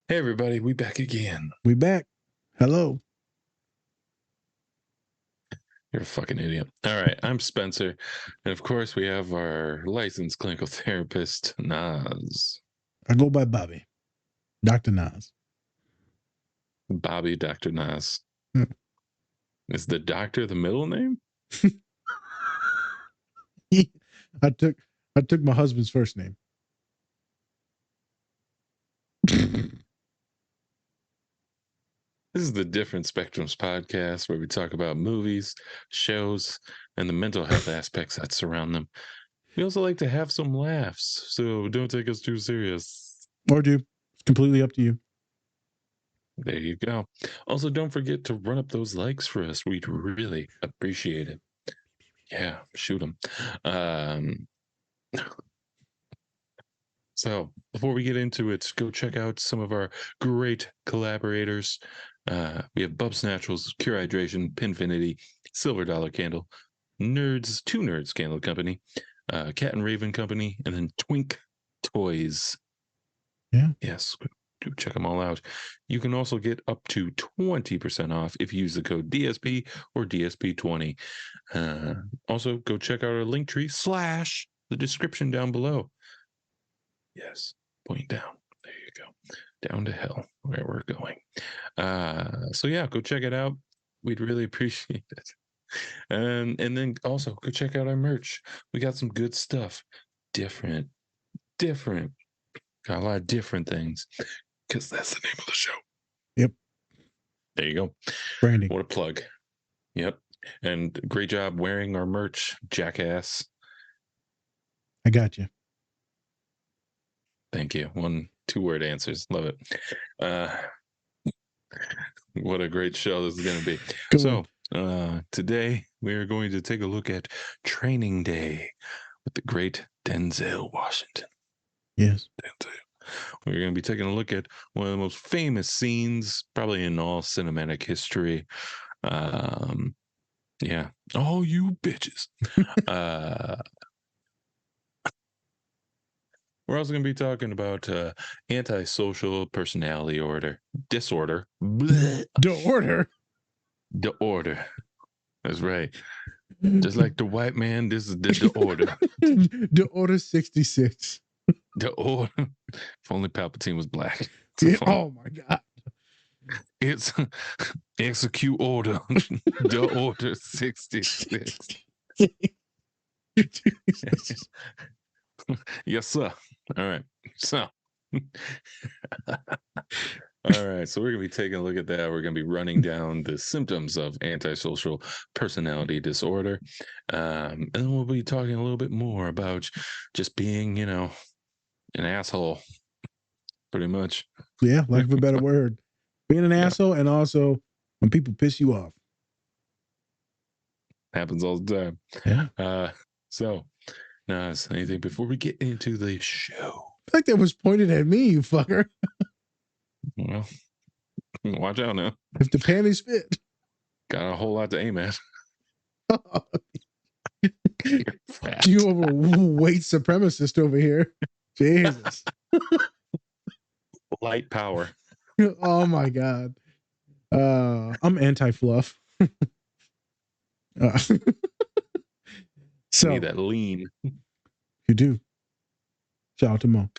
Hey everybody, we back again. We back. Hello. You're a fucking idiot. All right, I'm Spencer, and of course we have our licensed clinical therapist, Naz. I go by Bobby. Dr. Nas. Bobby Dr. Naz. Hmm. Is the doctor the middle name? I took my husband's first name. This is the Different Spectrums podcast where we talk about movies, shows, and the mental health aspects that surround them. We also like to have some laughs, so don't take us too serious. Or do. It's completely up to you. There you go. Also, don't forget to run up those likes for us. We'd really appreciate it. Yeah, shoot them. So before we get into it, go check out some of our great collaborators. We have Bubs Naturals, Cure Hydration, Pinfinity, Silver Dollar Candle, Nerds, Two Nerds Candle Company, Cat and Raven Company, and then Twink Toys. Yeah. Yes, do check them all out. You can also get up to 20% off if you use the code DSP or DSP20. Also, go check out our link tree / the description down below. Yes, point down. There you go. Down to hell, where we're going. So yeah, go check it out. We'd really appreciate it. And then also go check out our merch. We got some good stuff. Different. Got a lot of different things. Because that's the name of the show. Yep. There you go. Branding. What a plug. Yep. And great job wearing our merch, jackass. I got you. Thank you. 1-2 word answers. Love it. What a great show this is going to be. Go So today we are going to take a look at Training Day with the great Denzel Washington. Yes. Denzel. We're going to be taking a look at one of the most famous scenes, probably in all cinematic history. Yeah. Oh, you bitches. We're also going to be talking about antisocial personality disorder. The order. The order. That's right. Just like the white man, this is the order. The order 66. The order. If only Palpatine was black. Yeah. Oh my God. It's execute order. The order 66. Yes, sir. All right. So all right, so we're going to be taking a look at that. We're going to be running down the symptoms of antisocial personality disorder. And then we'll be talking a little bit more about just being, an asshole, pretty much. Yeah, lack of a better word. Being an asshole, and also when people piss you off. Happens all the time. Yeah. So, Nas, anything before we get into the show? I feel like that was pointed at me, you fucker. Well, watch out now. If the panties fit. Got a whole lot to aim at. You overweight supremacist over here. Jesus. Light power. Oh my God. I'm anti-fluff. So need that lean. You do. Shout out to Mo.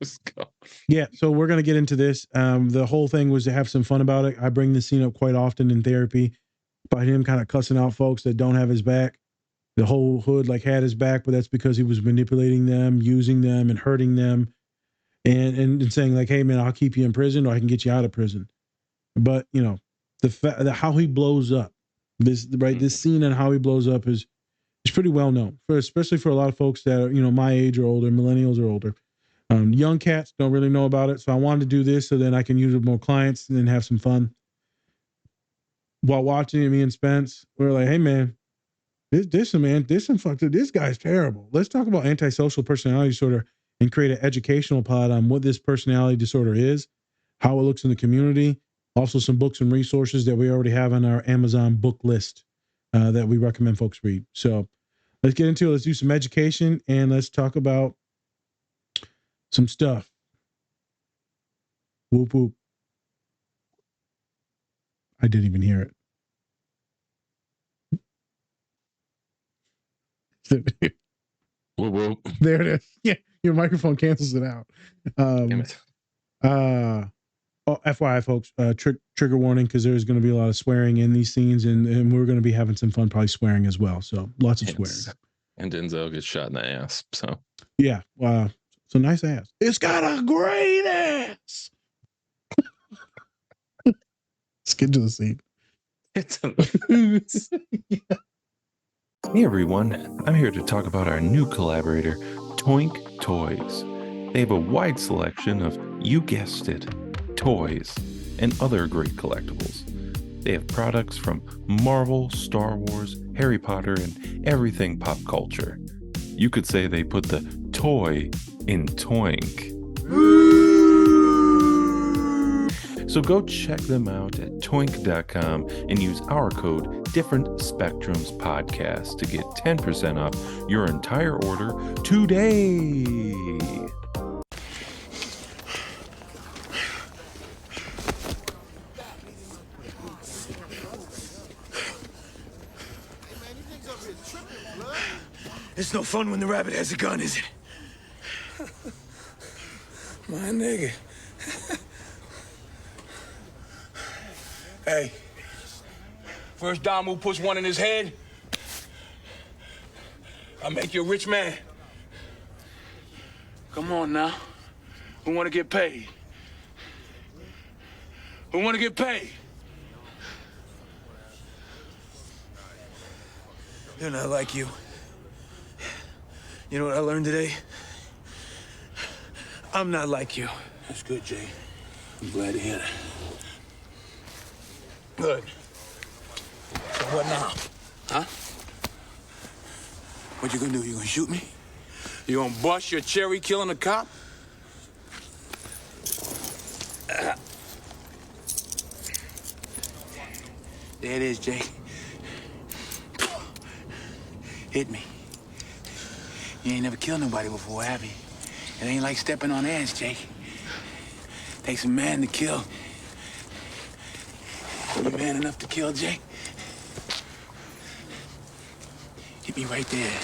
Let's go. Yeah, so we're gonna get into this. The whole thing was to have some fun about it. I bring this scene up quite often in therapy by him kind of cussing out folks that don't have his back. The whole hood had his back, but that's because he was manipulating them, using them, and hurting them, and saying hey man, I'll keep you in prison or I can get you out of prison. But how he blows up this scene and how he blows up is pretty well known, especially for a lot of folks that are my age or older, millennials or older. Young cats don't really know about it, so I wanted to do this so then I can use it with more clients and then have some fun. While watching it, me and Spence, we were like, "Hey man, this guy's terrible. Let's talk about antisocial personality disorder and create an educational pod on what this personality disorder is, how it looks in the community, also some books and resources that we already have on our Amazon book list that we recommend folks read." So let's get into it. Let's do some education and let's talk about some stuff. Whoop whoop. I didn't even hear it. Whoa, whoa. There it is. Yeah, your microphone cancels it out. Damn it. FYI, folks, trigger warning, because there's going to be a lot of swearing in these scenes, and we're going to be having some fun probably swearing as well. So lots of swearing. And Denzel gets shot in the ass. So yeah, so nice ass. It's got a great ass. Let's get to the scene. Yeah. Hey everyone, I'm here to talk about our new collaborator, Toink Toys. They have a wide selection of, you guessed it, toys and other great collectibles. They have products from Marvel, Star Wars, Harry Potter, and everything pop culture. You could say they put the toy in Toink. So go check them out at toink.com and use our code Different Spectrums Podcast to get 10% off your entire order today. It's no fun when the rabbit has a gun, is it? My nigga. Hey, first dime who puts one in his head, I'll make you a rich man. Come on now. Who wanna get paid? Who wanna get paid? They're not like you. You know what I learned today? I'm not like you. That's good, Jay. I'm glad to hear that. Good. So what now? Huh? What you gonna do? You gonna shoot me? You gonna bust your cherry killing a cop? There it is, Jay. Hit me. You ain't never killed nobody before, have you? It ain't like stepping on ants, Jake. Takes a man to kill. You man enough to kill, Jake? Hit me right there.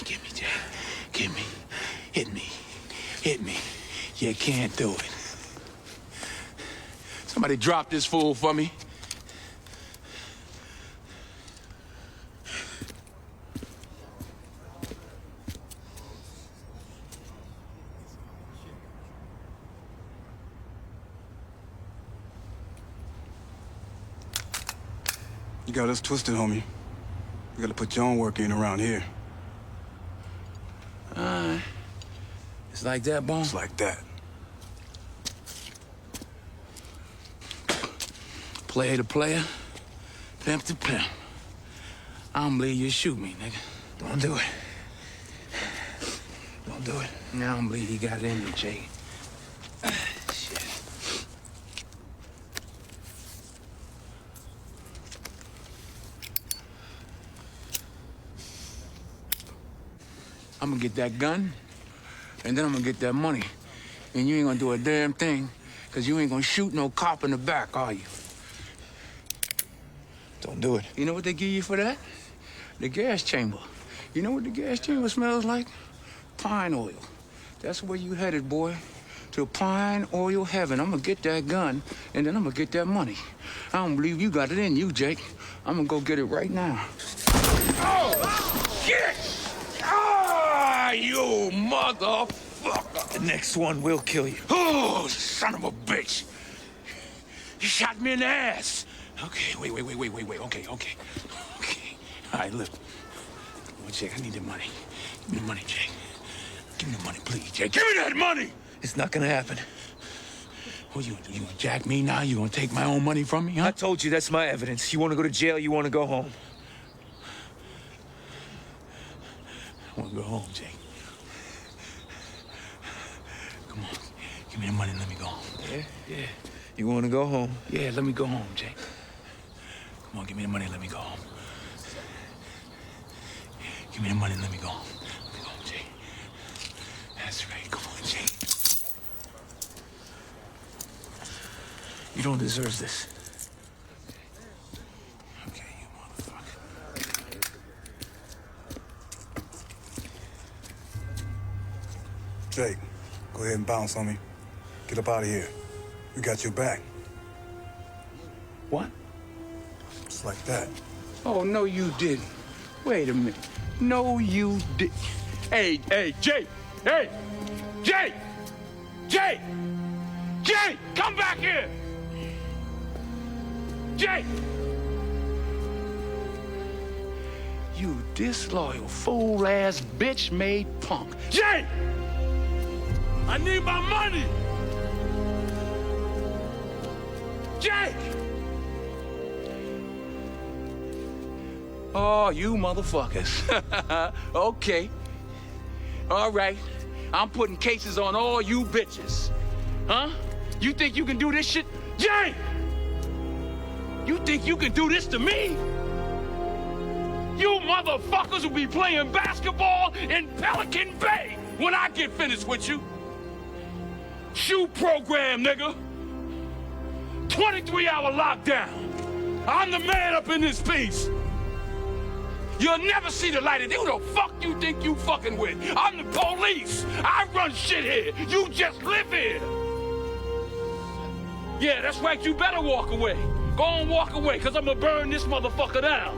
Get me, Jake. Get me. Hit me. Hit me. You can't do it. Somebody drop this fool for me. You got us twisted, homie. You gotta put your own work in around here. It's like that, Bone? It's like that. Player to player, pimp to pimp. I don't believe you shoot me, nigga. Don't do it. Don't do it. I don't believe you got it in you, Jake. Shit. I'm gonna get that gun, and then I'm gonna get that money. And you ain't gonna do a damn thing, because you ain't gonna shoot no cop in the back, are you? Don't do it. You know what they give you for that? The gas chamber. You know what the gas chamber smells like? Pine oil. That's where you headed, boy. To pine oil heaven. I'm gonna get that gun, and then I'm gonna get that money. I don't believe you got it in you, Jake. I'm gonna go get it right now. Oh! Shit! Ah, you motherfucker! The next one will kill you. Oh, son of a bitch! You shot me in the ass. Okay, wait. Okay. All right, lift. Oh, Jake, I need the money. Give me the money, Jake. Give me the money, please, Jake. Give me that money! It's not gonna happen. What you gonna do? You gonna jack me now? You gonna take my own money from me, huh? I told you that's my evidence. You wanna go to jail, you wanna go home. I wanna go home, Jake. Come on. Give me the money and let me go home. Yeah. You wanna go home? Yeah, let me go home, Jake. Come on, give me the money and let me go home. Give me the money and let me go home. Let me go home, Jake. That's right. Come on, Jay. You don't deserve this. Okay, you motherfucker. Jake, go ahead and bounce on me. Get up out of here. We got your back. What? Just like that. Oh, no, you didn't. Wait a minute. No, you did. Hey, Jay! Hey! Jay! Jay! Jay! Come back here! Jay! You disloyal, fool-ass, bitch-made punk. Jay! I need my money! Jake! Oh, you motherfuckers. Okay. All right. I'm putting cases on all you bitches. Huh? You think you can do this shit? Jay! You think you can do this to me? You motherfuckers will be playing basketball in Pelican Bay when I get finished with you. Shoe program, nigga. 23-hour lockdown. I'm the man up in this piece. You'll never see the light of day. Who the fuck you think you fucking with? I'm the police. I run shit here. You just live here. Yeah, that's right. You better walk away. Go on, walk away, because I'm going to burn this motherfucker down.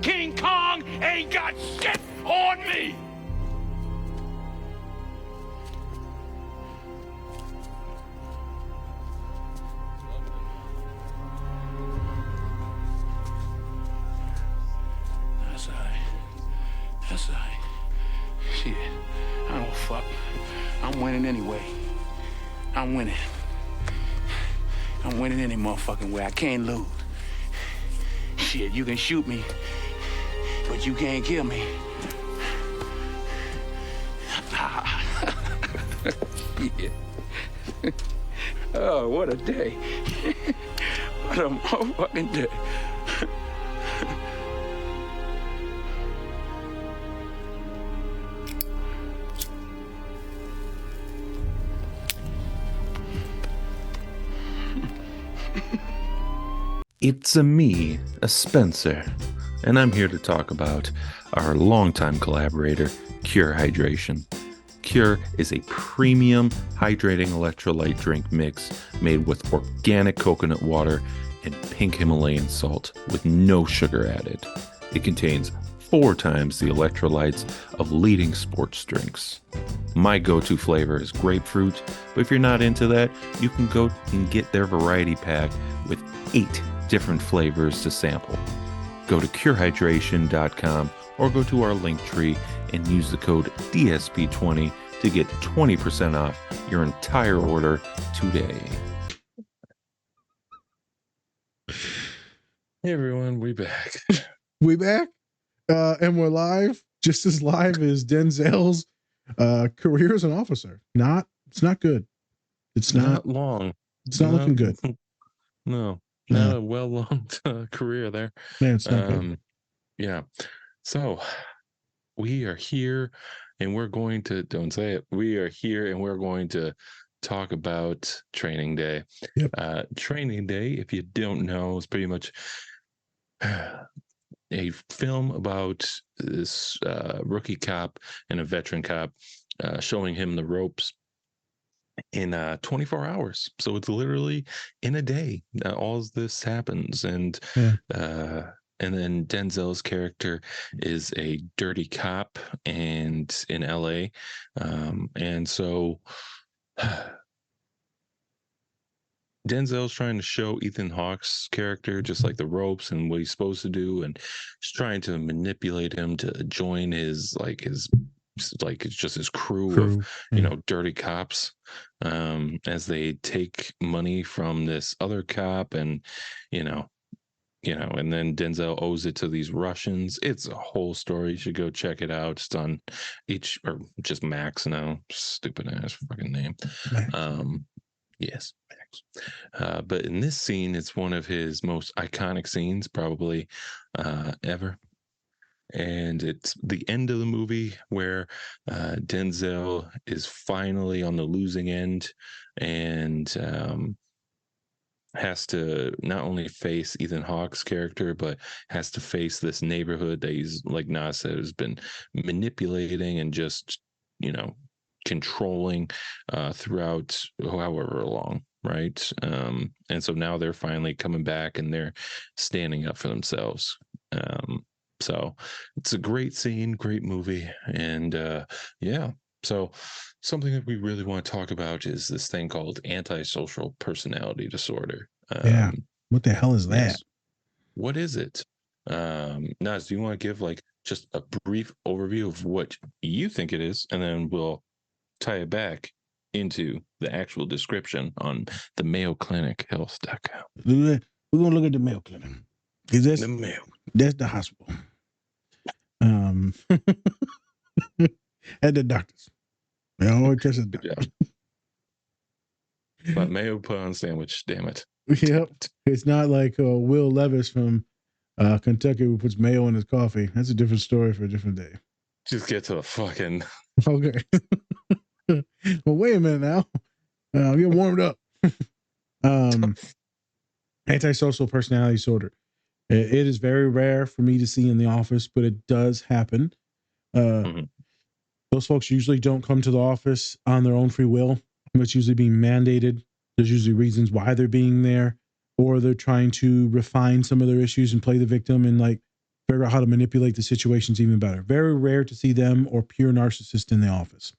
King Kong ain't got shit on me. That's all right. Shit, I don't fuck. I'm winning anyway. I'm winning. I'm winning any motherfucking way. I can't lose. Shit, you can shoot me, but you can't kill me. Yeah. Oh, what a day. What a motherfucking day. It's me, a Spencer, and I'm here to talk about our longtime collaborator, Cure Hydration. Cure is a premium hydrating electrolyte drink mix made with organic coconut water and pink Himalayan salt with no sugar added. It contains 4 times the electrolytes of leading sports drinks. My go-to flavor is grapefruit, but if you're not into that, you can go and get their variety pack with 8 different flavors to sample. Go to curehydration.com or go to our link tree and use the code DSP20 to get 20% off your entire order today. Hey everyone, we back. We back, and we're live, just as live as Denzel's career as an officer. It's not good. It's not long. It's not looking good. No, not a well-long career there. Man, it's not good. Yeah. So we are here, and we're going to, don't say it, we are here and we're going to talk about Training Day. Yep. Training Day, if you don't know, is pretty much a film about this rookie cop and a veteran cop, showing him the ropes in 24 hours. So it's literally in a day all this happens. And then Denzel's character is a dirty cop and in LA. And so Denzel's trying to show Ethan Hawke's character just like the ropes and what he's supposed to do, and he's trying to manipulate him to join his it's just his crew of dirty cops, as they take money from this other cop, and and then Denzel owes it to these Russians. It's a whole story. You should go check it out. It's on just Max now. Stupid ass fucking name. Yes, Max. But in this scene, it's one of his most iconic scenes, probably ever. and it's the end of the movie where Denzel is finally on the losing end, and has to not only face Ethan Hawke's character, but has to face this neighborhood that he's, like Nas said, has been manipulating and just, controlling throughout however long, right? And so now they're finally coming back and they're standing up for themselves. So it's a great scene, great movie, and yeah. So something that we really want to talk about is this thing called antisocial personality disorder. Yeah. What the hell is that? Yes. What is it? Naz, do you want to give like just a brief overview of what you think it is, and then we'll tie it back into the actual description on the Mayo Clinic Health.com. We're gonna look at the Mayo Clinic. Because that's the hospital. At the doctors. They always trust the doctors. But Mayo put on sandwich, damn it. Yep. It's not like Will Levis from Kentucky who puts mayo in his coffee. That's a different story for a different day. Just get to the fucking... Okay. Well, wait a minute now. I'll get warmed up. Antisocial personality disorder. It is very rare for me to see in the office, but it does happen. Those folks usually don't come to the office on their own free will. It's usually being mandated. There's usually reasons why they're being there, or they're trying to refine some of their issues and play the victim and like figure out how to manipulate the situations even better. Very rare to see them or pure narcissists in the office.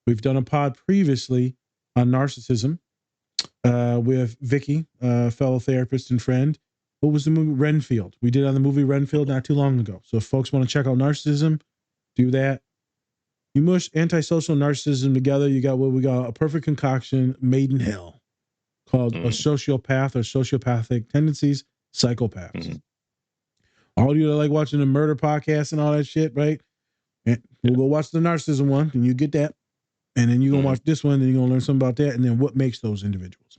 We've done a pod previously on narcissism with Vicky, a fellow therapist and friend. What was the movie? Renfield. We did on the movie Renfield not too long ago. So if folks want to check out narcissism, do that. You mush antisocial narcissism together, you got what we got, a perfect concoction made in hell called a sociopath or sociopathic tendencies, psychopaths. All you that like watching the murder podcast and all that shit, right? And we'll go watch the narcissism one, and you get that. And then you're going to watch this one, and you're going to learn something about that, and then what makes those individuals.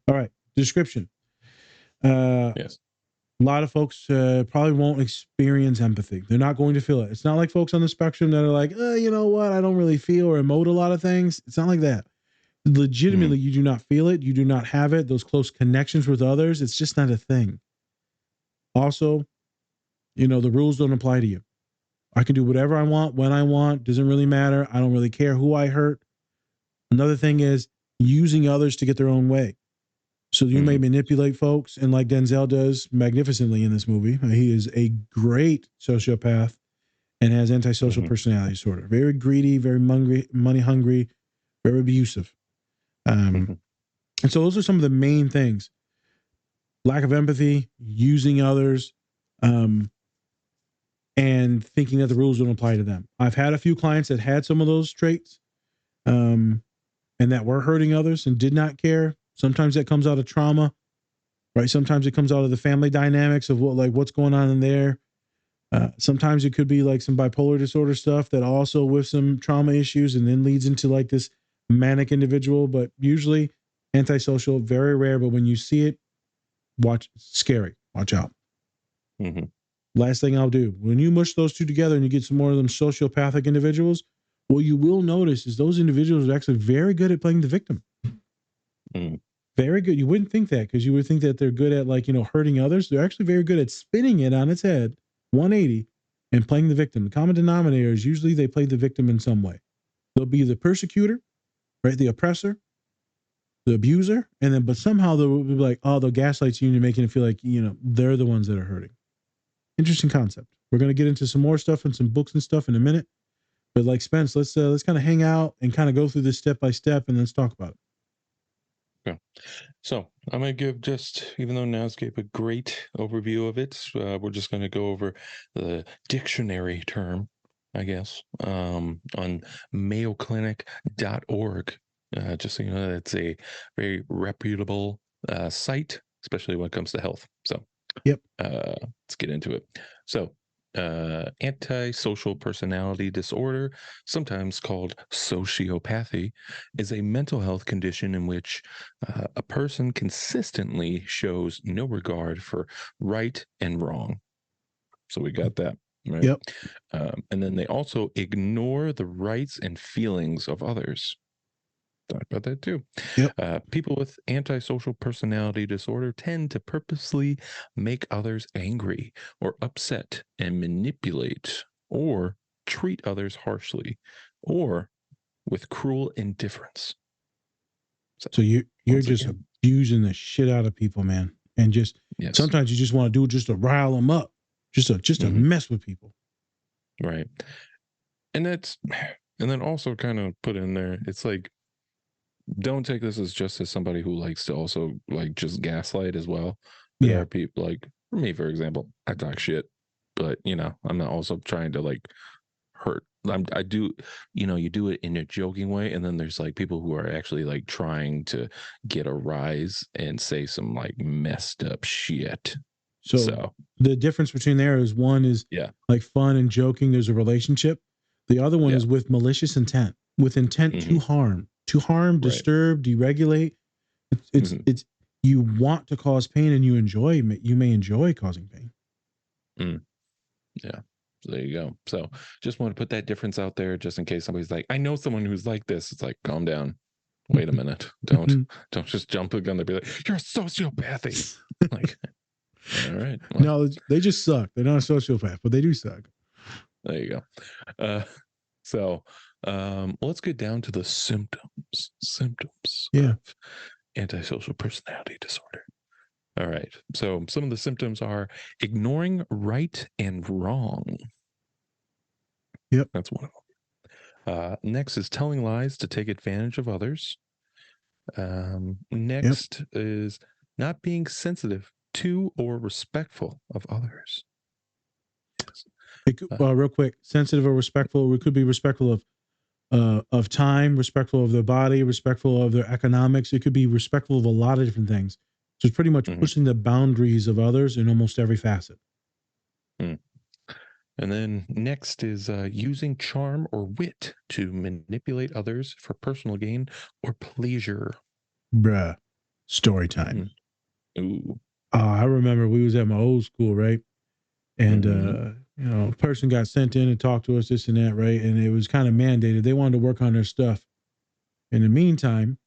All right, description. Yes. A lot of folks probably won't experience empathy. They're not going to feel it. It's not like folks on the spectrum that are like, you know what? I don't really feel or emote a lot of things. It's not like that. Legitimately, you do not feel it. You do not have it. Those close connections with others, it's just not a thing. Also, the rules don't apply to you. I can do whatever I want, when I want. Doesn't really matter. I don't really care who I hurt. Another thing is using others to get their own way. So you may manipulate folks, and like Denzel does magnificently in this movie, he is a great sociopath and has antisocial personality disorder. Very greedy, very money hungry, very abusive. And so those are some of the main things. Lack of empathy, using others, and thinking that the rules don't apply to them. I've had a few clients that had some of those traits, and that were hurting others and did not care. Sometimes that comes out of trauma, right? Sometimes it comes out of the family dynamics of what's going on in there. Sometimes it could be like some bipolar disorder stuff that also with some trauma issues and then leads into like this manic individual, but usually antisocial, very rare. But when you see it, scary, watch out. Last thing I'll do, when you mush those two together and you get some more of them sociopathic individuals, what you will notice is those individuals are actually very good at playing the victim. Very good. You wouldn't think that because you would think that they're good at hurting others. They're actually very good at spinning it on its head, 180, and playing the victim. The common denominator is usually they play the victim in some way. They'll be the persecutor, right? The oppressor, the abuser, but somehow they'll be like, they'll gaslight you and you're making it feel like, they're the ones that are hurting. Interesting concept. We're going to get into some more stuff and some books and stuff in a minute. But like Spence, let's kind of hang out and kind of go through this step by step and let's talk about it. Okay. So I'm going to give even though Naz gave a great overview of it, we're just going to go over the dictionary term, I guess, on mayoclinic.org. Just so you know, it's a very reputable site, especially when it comes to health. So, let's get into it. So, antisocial personality disorder, sometimes called sociopathy, is a mental health condition in which a person consistently shows no regard for right and wrong. So we got that. right? Yep. And then they also ignore the rights and feelings of others. Talk about that too. Yep. People with antisocial personality disorder tend to purposely make others angry or upset and manipulate or treat others harshly or with cruel indifference. So you're Once just again, abusing the shit out of people, man. And just yes, sometimes you just want to do it just to rile them up, just to mess with people. right. And that's, and then also kind of put in there, it's like, don't take this as just as somebody who likes to also like just gaslight as well. There Yeah. are people like, for me, for example, I talk shit, but you know, I'm not also trying to like hurt. I do, you know, you do it in a joking way, and then there's like people who are actually like trying to get a rise and say some like messed up shit. So the difference between there is one is yeah, like fun and joking. There's a relationship. The other one yeah, is with malicious intent, with intent to harm, right, disturb, deregulate. It's you want to cause pain, and you may enjoy causing pain. yeah. So there you go. So just want to put that difference out there, just in case somebody's like, I know someone who's like this. It's like, calm down. Wait a minute. Don't just jump the gun and be like, you're a sociopathy. Like, all right. Well, No, they just suck. They're not a sociopath, but they do suck. there you go. So let's get down to the symptoms. Yeah. Of antisocial personality disorder. All right. So some of the symptoms are ignoring right and wrong. Yep. That's one of them. Next is telling lies to take advantage of others. Next is not being sensitive to or respectful of others. Yes. It could, real quick, sensitive or respectful. We could be respectful of time, respectful of their body, respectful of their economics. It could be respectful of a lot of different things. So it's pretty much pushing the boundaries of others in almost every facet. And then next is using charm or wit to manipulate others for personal gain or pleasure. Bruh, story time. Ooh. I remember we was at my old school, right? And you know, a person got sent in and talked to us, this and that, right? And it was kind of mandated. They wanted to work on their stuff. In the meantime,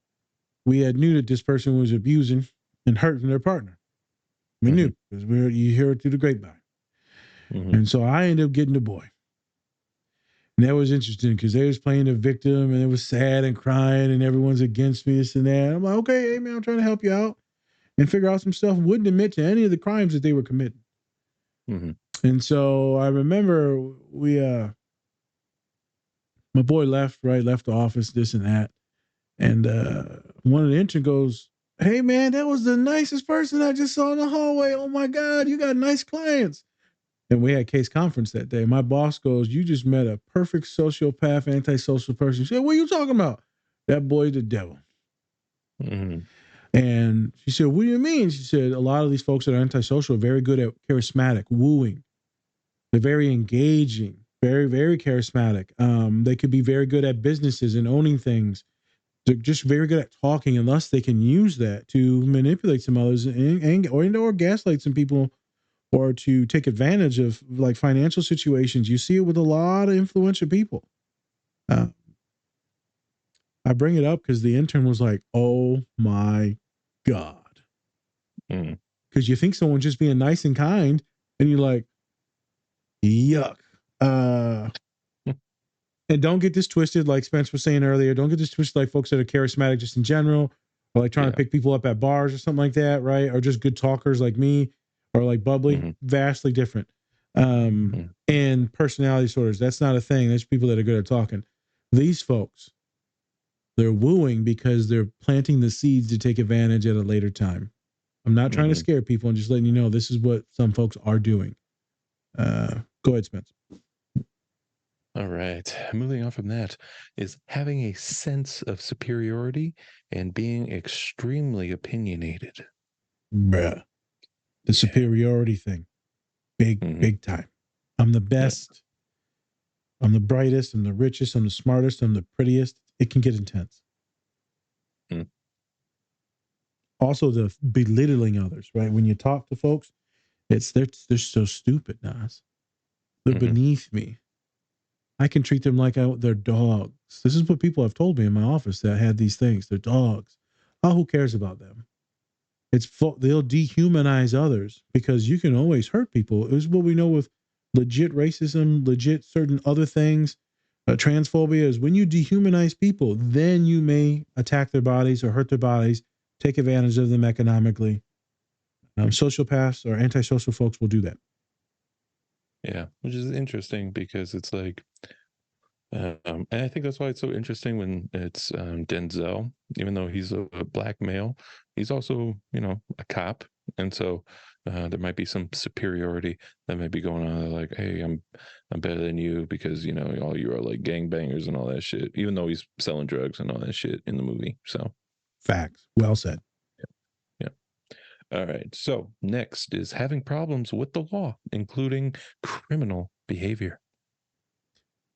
we had knew that this person was abusing and hurting their partner. We knew because you hear it through the grapevine. And so I ended up getting the boy. And that was interesting because they was playing the victim and it was sad and crying and everyone's against me, this and that. I'm like, okay, hey man, I'm trying to help you out and figure out some stuff. Wouldn't admit to any of the crimes that they were committing. And so I remember my boy left the office, this and that. And one of the interns goes, hey man, that was the nicest person I just saw in the hallway. Oh my God, you got nice clients. And we had case conference that day. My boss goes, you just met a perfect sociopath, antisocial person. She said, what are you talking about? That boy's the devil. And she said, what do you mean? She said, a lot of these folks that are antisocial are very good at charismatic, wooing. They're very engaging, very, very charismatic. They could be very good at businesses and owning things. They're just very good at talking, and thus they can use that to manipulate some others or gaslight some people, or to take advantage of like financial situations. You see it with a lot of influential people. I bring it up because the intern was like, oh my God. Because you think someone's just being nice and kind, and you're like, yuck. And don't get this twisted, like Spence was saying earlier. Don't get this twisted like folks that are charismatic just in general, or like trying to pick people up at bars or something like that, right? Or just good talkers like me, or like bubbly. Vastly different. And personality disorders, that's not a thing. There's people that are good at talking. These folks, they're wooing because they're planting the seeds to take advantage at a later time. I'm not trying to scare people. I'm just letting you know this is what some folks are doing. Go ahead, Spence. All right. Moving on from that is having a sense of superiority and being extremely opinionated. Bruh. The superiority thing. Big time. I'm the best. I'm the brightest. I'm the richest. I'm the smartest. I'm the prettiest. It can get intense. Also, the belittling others, right? When you talk to folks, they're so stupid, Nas. They're Mhm. beneath me. I can treat them like they're dogs. This is what people have told me in my office that had these things. They're dogs. Oh, who cares about them? They'll dehumanize others because you can always hurt people. It was what we know with legit racism, legit certain other things. Transphobia is when you dehumanize people, then you may attack their bodies or hurt their bodies, take advantage of them economically. Sociopaths or antisocial folks will do that. Yeah, which is interesting because it's like, and I think that's why it's so interesting when it's Denzel, even though he's a black male, he's also, a cop. And so there might be some superiority that might be going on. Like, hey, I'm better than you because, all you are like gangbangers and all that shit, even though he's selling drugs and all that shit in the movie. So Facts. Well said. yeah. All right. So next is having problems with the law, including criminal behavior.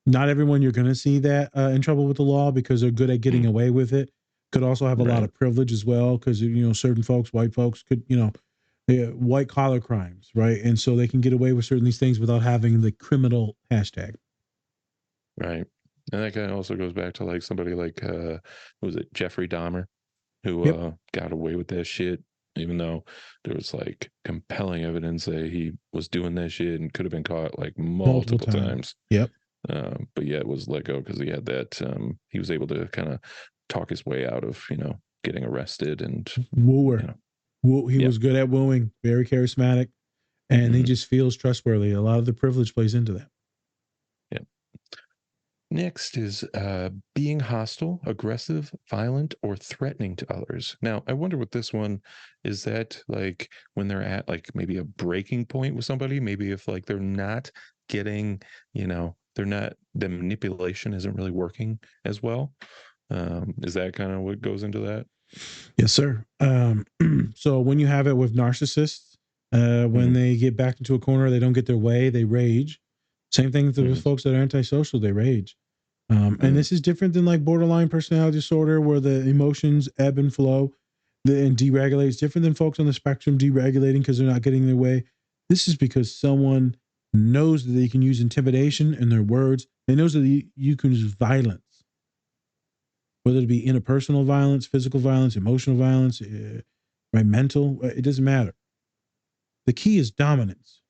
Not everyone you're going to see that in trouble with the law because they're good at getting away with it. Could also have a lot Right. of privilege as well because certain folks, white folks, could white collar crimes, right? And so they can get away with certain these things without having the criminal hashtag. Right. And that kind of also goes back to like somebody like who was it, Jeffrey Dahmer, who Yep. got away with that shit, even though there was like compelling evidence that he was doing that shit and could have been caught like multiple times. Yep. But yeah, it was let go because he had that. He was able to kind of talk his way out of getting arrested and Wooer. He Yep. was good at wooing, very charismatic, and he Mhm. just feels trustworthy. A lot of the privilege plays into that. Yep. Next is being hostile, aggressive, violent, or threatening to others. Now, I wonder what this one is. That like when they're at like maybe a breaking point with somebody, maybe if like they're not getting, they're not, the manipulation isn't really working as well. Is that kind of what goes into that? Yes, sir. So when you have it with narcissists, when Mhm. they get backed into a corner, they don't get their way, they rage. Same thing with Mhm. folks that are antisocial, they rage. And Mhm. this is different than like borderline personality disorder where the emotions ebb and flow and deregulate. It's different than folks on the spectrum deregulating because they're not getting their way. This is because someone knows that they can use intimidation in their words. They knows that you can use violence, whether it be interpersonal violence, physical violence, emotional violence, right, mental. It doesn't matter. The key is dominance.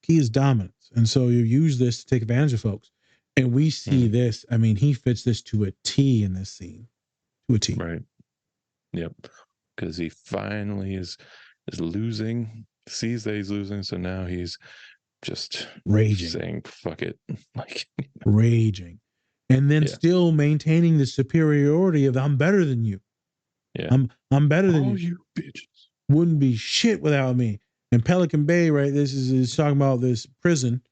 Key is dominance, and so you use this to take advantage of folks. And we see Mhm. this. I mean, he fits this to a T in this scene, to a T. Right. Yep. Because he finally is losing, sees that he's losing, so now he's just Raging, saying fuck it. Like, raging, and then yeah, still maintaining the superiority of I'm better than you. yeah. I'm better than All you. you bitches. Wouldn't be shit without me. And Pelican Bay, right? This is talking about this prison.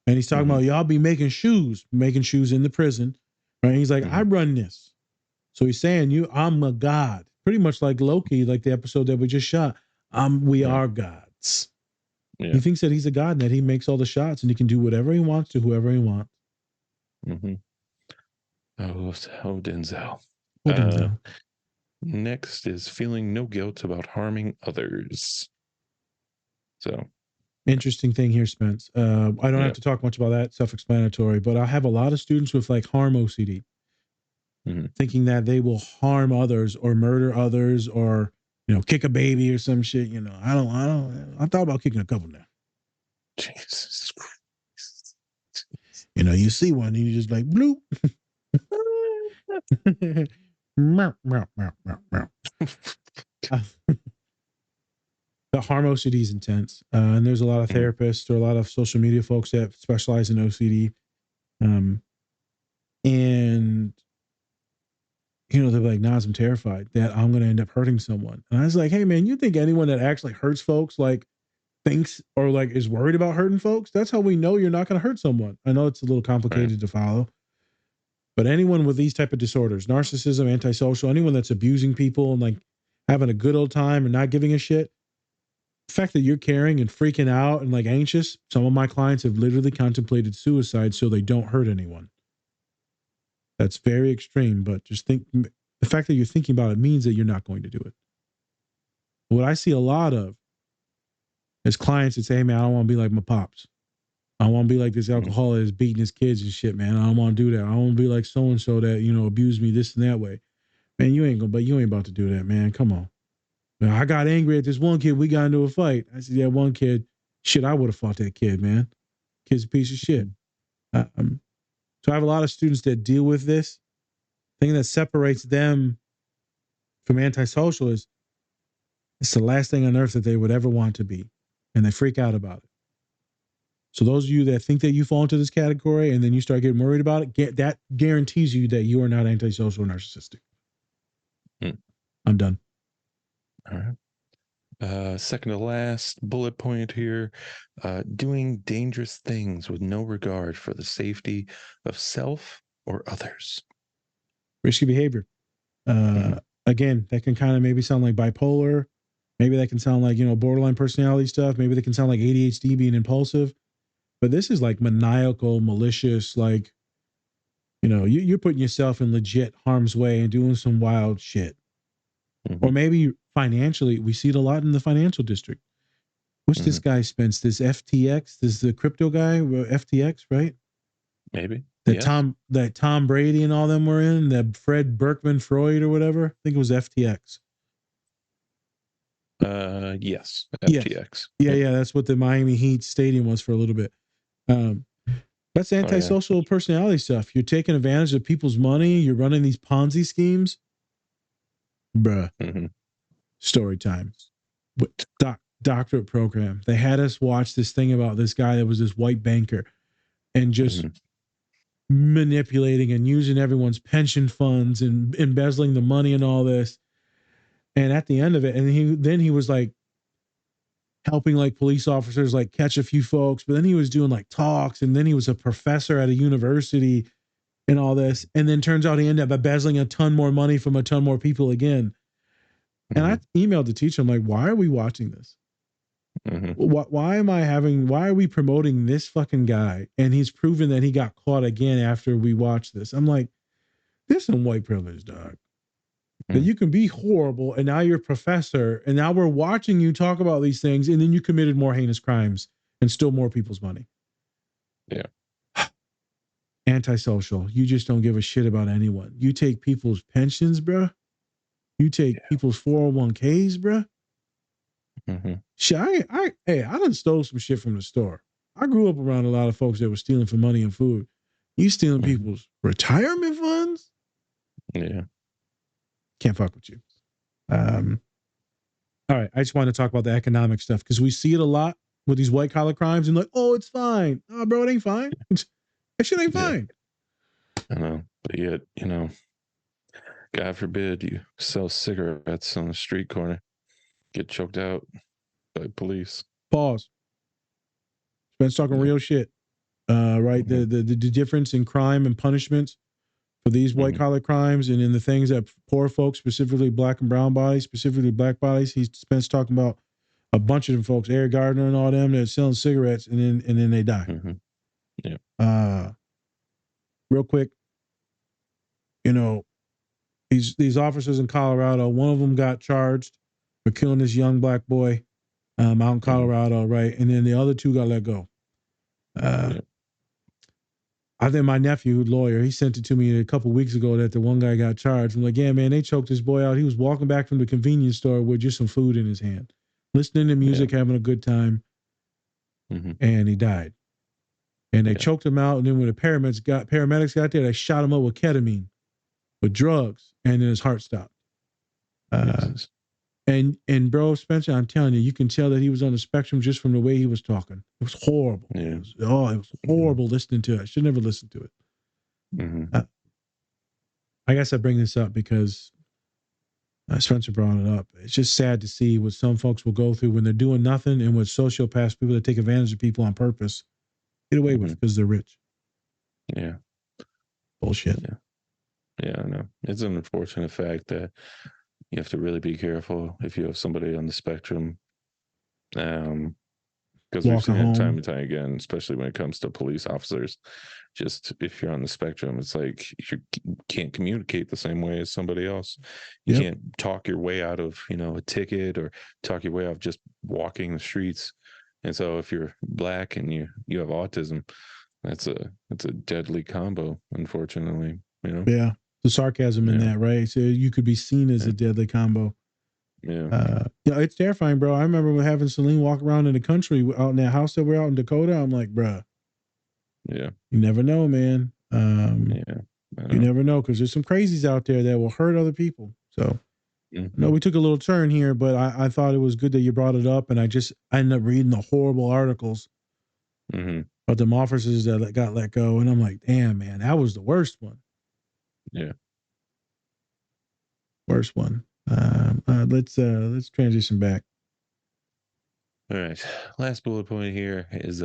And he's talking Mhm. about y'all be making shoes in the prison, right? He's like, I Mhm. run this. So he's saying, I'm a god, pretty much like Loki, like the episode that we just shot. We Right. are gods. Yeah. He thinks that he's a god and that he makes all the shots and he can do whatever he wants to whoever he wants. Mhm. Oh, Denzel. Oh, Uh, Denzel. Next is feeling no guilt about harming others. So, Interesting thing here, Spence. I don't have yeah. to talk much about that, self-explanatory, but I have a lot of students with like harm OCD, Mhm. thinking that they will harm others or murder others or kick a baby or some shit. I thought about kicking a couple now. Jesus Christ. You see one and you just like bloop. Meow, meow, meow, meow, meow. The harm OCD is intense, and there's a lot of Mhm. therapists or a lot of social media folks that specialize in OCD, and they're like, "Nas, I'm terrified that I'm going to end up hurting someone." And I was like, "Hey, man, you think anyone that actually hurts folks like thinks or like is worried about hurting folks? That's how we know you're not going to hurt someone." I know it's a little Right. complicated to follow, but anyone with these type of disorders, narcissism, antisocial, anyone that's abusing people and like having a good old time and not giving a shit, the fact that you're caring and freaking out and like anxious, some of my clients have literally contemplated suicide so they don't hurt anyone. That's very extreme, but just think the fact that you're thinking about it means that you're not going to do it. What I see a lot of is clients that say, "Hey, man, I don't want to be like my pops." I don't want to be like this alcoholic that's beating his kids and shit, man. I don't want to do that. I don't want to be like so and so that, you know, abused me this and that way. Man, you ain't about to do that, man. Come on. Man, I got angry at this one kid. We got into a fight. I said, yeah, one kid. Shit, I would have fought that kid, man. Kid's a piece of shit. So I have a lot of students that deal with this. The thing that separates them from antisocial is it's the last thing on earth that they would ever want to be. And they freak out about it. So those of you that think that you fall into this category and then you start getting worried about it, that guarantees you that you are not antisocial or narcissistic. I'm done. All right. Second to last bullet point here, doing dangerous things with no regard for the safety of self or others. Risky behavior. Again, that can kind of maybe sound like bipolar. Maybe that can sound like, you know, borderline personality stuff. Maybe that can sound like ADHD, being impulsive. But this is like maniacal, malicious, like, you know, you're putting yourself in legit harm's way and doing some wild shit. Or maybe financially, we see it a lot in the financial district. What's this guy Spence? This FTX, this is the crypto guy, FTX, right? Maybe. That Tom Brady and all them were in, that Fred Berkman Freud or whatever. I think it was FTX. Yes, FTX. Yeah, that's what the Miami Heat stadium was for a little bit. That's antisocial personality stuff. You're taking advantage of people's money. You're running these Ponzi schemes. Bruh. Story time. Doctorate program. They had us watch this thing about this guy that was this white banker and just manipulating and using everyone's pension funds and embezzling the money and all this. And at the end of it, and he was like helping like police officers like catch a few folks, but then he was doing like talks, and then he was a professor at a university and all this. And then turns out he ended up embezzling a ton more money from a ton more people again. And I emailed the teacher. I'm like, why are we watching this? Why are we promoting this fucking guy? And he's proven that he got caught again after we watched this. I'm like, there's some white privilege, dog. That you can be horrible, and now you're a professor, and now we're watching you talk about these things, and then you committed more heinous crimes and stole more people's money. Yeah. Antisocial. You just don't give a shit about anyone. You take people's pensions, bruh. You take people's 401ks, bruh. Shit, I done stole some shit from the store. I grew up around a lot of folks that were stealing for money and food. You stealing people's retirement funds? Yeah. Can't fuck with you. All right. I just want to talk about the economic stuff because we see it a lot with these white collar crimes and like, oh, it's fine. Oh, bro, it ain't fine. That shit ain't fine. I know. But yet, you know, God forbid you sell cigarettes on the street corner, get choked out by police. Pause. Spence talking real shit. Right. The difference in crime and punishments for these white collar crimes and in the things that poor folks, specifically black and brown bodies, specifically black bodies, he's Spence talking about a bunch of them folks, Eric Gardner and all them that are selling cigarettes and then they die. Yeah. Real quick, you know, these officers in Colorado, one of them got charged for killing this young black boy out in Colorado, right? And then the other two got let go. I think my nephew, lawyer, he sent it to me a couple of weeks ago that the one guy got charged. I'm like, yeah, man, they choked this boy out. He was walking back from the convenience store with just some food in his hand, listening to music, having a good time, and he died. And they choked him out, and then when the paramedics got there, they shot him up with ketamine, with drugs, and then his heart stopped. And bro, Spencer, I'm telling you, you can tell that he was on the spectrum just from the way he was talking. It was horrible. Yeah. It was horrible listening to it. I should never listen to it. I guess I bring this up because Spencer brought it up. It's just sad to see what some folks will go through when they're doing nothing, and what sociopaths, people that take advantage of people on purpose, get away with because they're rich. Yeah. Bullshit. Yeah, I know. It's an unfortunate fact that you have to really be careful if you have somebody on the spectrum. Because we've seen it time and time again, especially when it comes to police officers. Just if you're on the spectrum, it's like you can't communicate the same way as somebody else. You can't talk your way out of, you know, a ticket or talk your way out of just walking the streets. And so if you're black and you have autism, that's a deadly combo, unfortunately. Yeah, the sarcasm in Yeah. that, right? So you could be seen as a deadly combo. Yeah. It's terrifying, bro. I remember having Celine walk around in the country out in that house that we're out in Dakota. I'm like, bruh, Yeah. you never know, man. Yeah. You never know, because there's some crazies out there that will hurt other people. So Mm-hmm. no, we took a little turn here, but I thought it was good that you brought it up, and I ended up reading the horrible articles Mm-hmm. about them officers that got let go, and I'm like, damn, man, that was the worst one. Yeah. Worst one. Let's transition back. All right. Last bullet point here is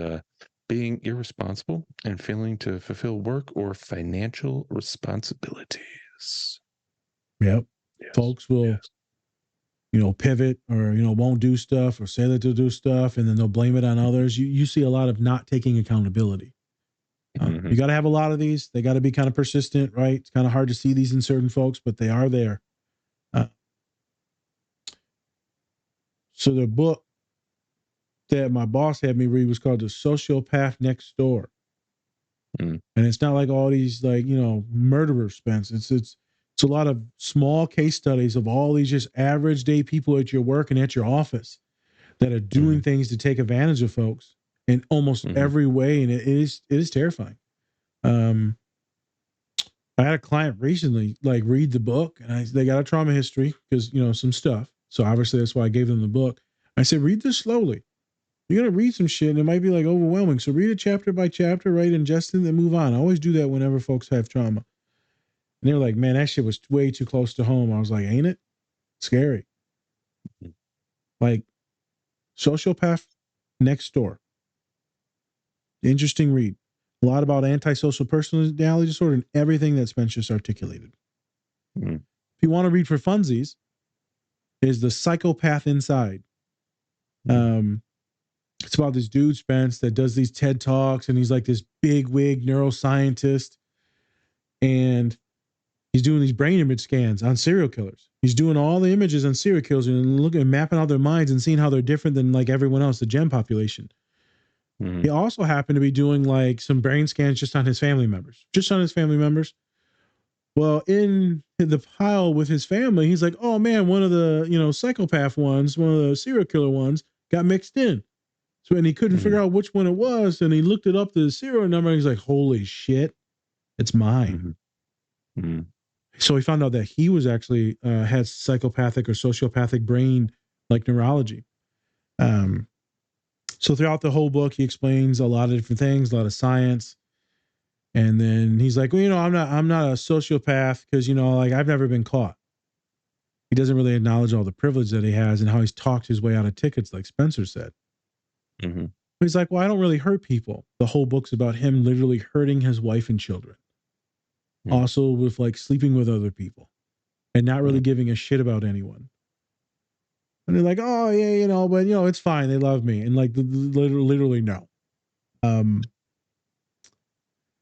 being irresponsible and failing to fulfill work or financial responsibilities. Yep. Yes. Folks will, pivot or, won't do stuff or say that they'll do stuff, and then they'll blame it on others. You see a lot of not taking accountability. Mm-hmm. You got to have a lot of these. They got to be kind of persistent, right? It's kind of hard to see these in certain folks, but they are there. So the book that my boss had me read was called The Sociopath Next Door. Mm-hmm. And it's not like all these murderers, Spence. It's a lot of small case studies of all these just average day people at your work and at your office that are doing things to take advantage of folks in almost every way. And it is terrifying. I had a client recently read the book, and they got a trauma history because some stuff. So obviously that's why I gave them the book. I said, read this slowly. You're gonna read some shit, and it might be overwhelming. So read it chapter by chapter, right? Ingest it, then move on. I always do that whenever folks have trauma. And they were like, "Man, that shit was way too close to home." I was like, "Ain't it? Scary." Like, Sociopath Next Door. Interesting read. A lot about antisocial personality disorder and everything that Spence just articulated. Mm-hmm. If you want to read for funsies, is The Psychopath Inside. It's about this dude, Spence, that does these TED Talks, and he's like this big wig neuroscientist, and he's doing these brain image scans on serial killers. He's doing all the images on serial killers and looking and mapping out their minds and seeing how they're different than everyone else, the gen population. He also happened to be doing some brain scans just on his family members. Well, in the pile with his family, he's like, oh man, one of the, psychopath ones, one of the serial killer ones got mixed in. So, and he couldn't figure out which one it was. And he looked it up, the serial number, and he's like, holy shit, it's mine. So he found out that he was actually had psychopathic or sociopathic brain neurology. So throughout the whole book, he explains a lot of different things, a lot of science. And then he's like, well, I'm not a sociopath because, I've never been caught. He doesn't really acknowledge all the privilege that he has and how he's talked his way out of tickets, like Spencer said. He's like, well, I don't really hurt people. The whole book's about him literally hurting his wife and children. Also with sleeping with other people and not really giving a shit about anyone. And they're like, oh yeah, but it's fine. They love me. And literally no.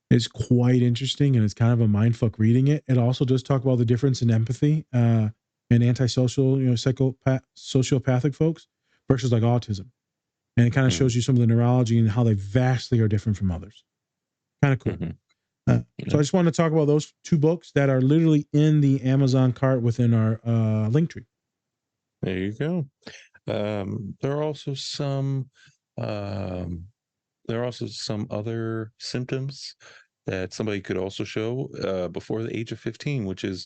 It's quite interesting, and it's kind of a mindfuck reading it. It also does talk about the difference in empathy and antisocial, sociopathic folks versus autism. And it kind of shows you some of the neurology and how they vastly are different from others. Kind of cool. So I just want to talk about those two books that are literally in the Amazon cart within our link tree. There you go. There are also some other symptoms that somebody could also show before the age of 15, which is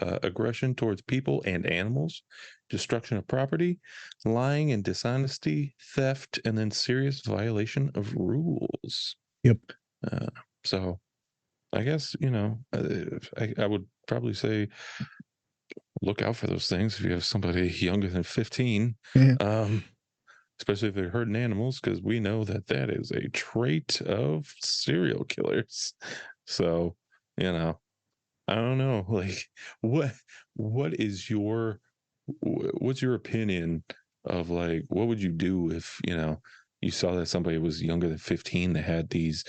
aggression towards people and animals, destruction of property, lying and dishonesty, theft, and then serious violation of rules. Yep. So I guess, I would probably say look out for those things if you have somebody younger than 15. Especially if they're hurting animals, because we know that is a trait of serial killers. So, I don't know, what's your opinion of what would you do if, you saw that somebody was younger than 15 that had these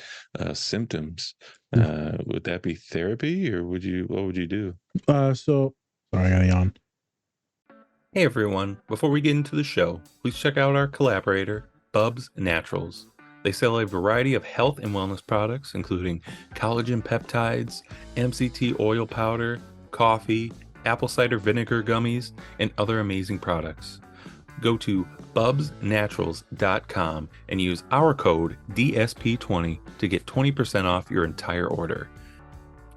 symptoms? Would that be therapy, or what would you do? So, sorry, I got a yawn. Hey everyone, before we get into the show, please check out our collaborator, Bubs Naturals. They sell a variety of health and wellness products, including collagen peptides, MCT oil powder, coffee, apple cider vinegar gummies, and other amazing products. Go to bubsnaturals.com and use our code DSP20 to get 20% off your entire order.